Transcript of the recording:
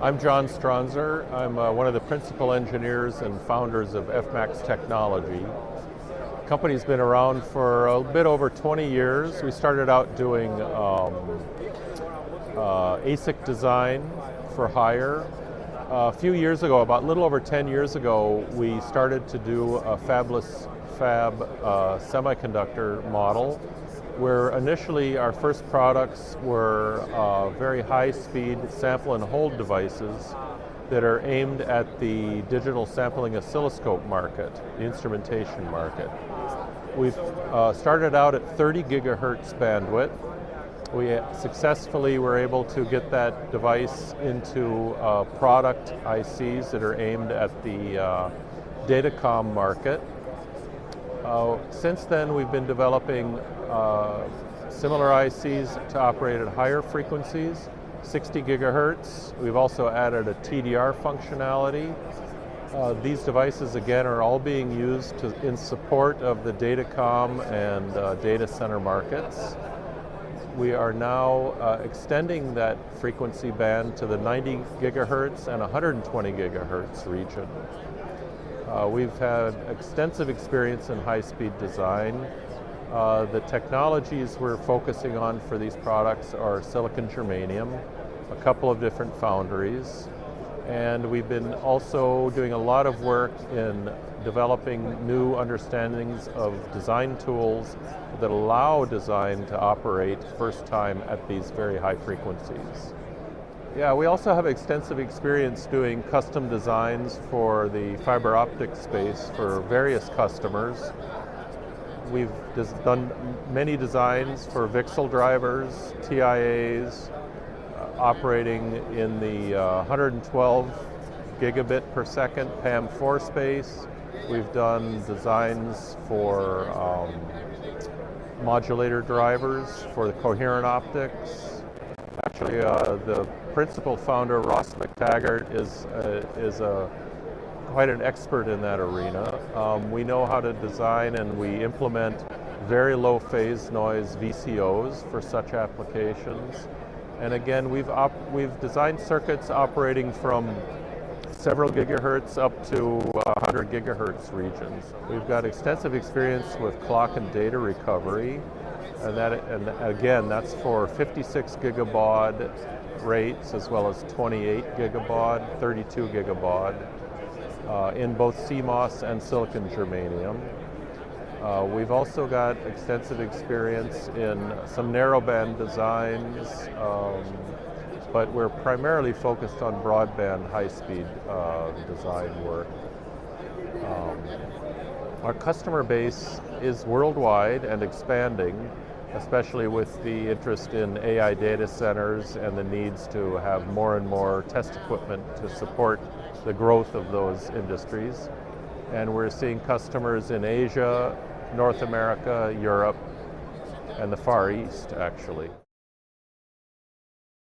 I'm John Straunzer. I'm one of the principal engineers and founders of FMAX technology. The company's been around for a bit over 20 years. We started out doing ASIC design for hire. A few years ago, about a little over 10 years ago, we started to do a fabless semiconductor model, where initially our first products were very high-speed sample and hold devices that are aimed at the digital sampling oscilloscope market, the instrumentation market. We've started out at 30 gigahertz bandwidth. We successfully were able to get that device into product ICs that are aimed at the datacom market. Since then, we've been developing similar ICs to operate at higher frequencies, 60 gigahertz. We've also added a TDR functionality. These devices, again, are all being used in support of the datacom and data center markets. We are now extending that frequency band to the 90 gigahertz and 120 gigahertz region. We've had extensive experience in high-speed design. The technologies we're focusing on for these products are silicon germanium, a couple of different foundries, and we've been also doing a lot of work in developing new understandings of design tools that allow design to operate first time at these very high frequencies. Yeah, we also have extensive experience doing custom designs for the fiber optic space for various customers. We've done many designs for VCSEL drivers, TIAs, operating in the 112 gigabit per second PAM4 space. We've done designs for modulator drivers for the coherent optics. Actually, the principal founder, Ross McTaggart, is quite an expert in that arena. We know how to design and we implement very low phase noise VCOs for such applications. And again, we've designed circuits operating from several gigahertz up to 100 gigahertz regions. We've got extensive experience with clock and data recovery, and again, that's for 56 gigabaud rates as well as 28 gigabaud, 32 gigabaud in both CMOS and silicon germanium. We've also got extensive experience in some narrowband designs, but we're primarily focused on broadband high-speed design work. Our customer base is worldwide and expanding, especially with the interest in AI data centers and the needs to have more and more test equipment to support the growth of those industries. And we're seeing customers in Asia, North America, Europe, and the Far East, actually.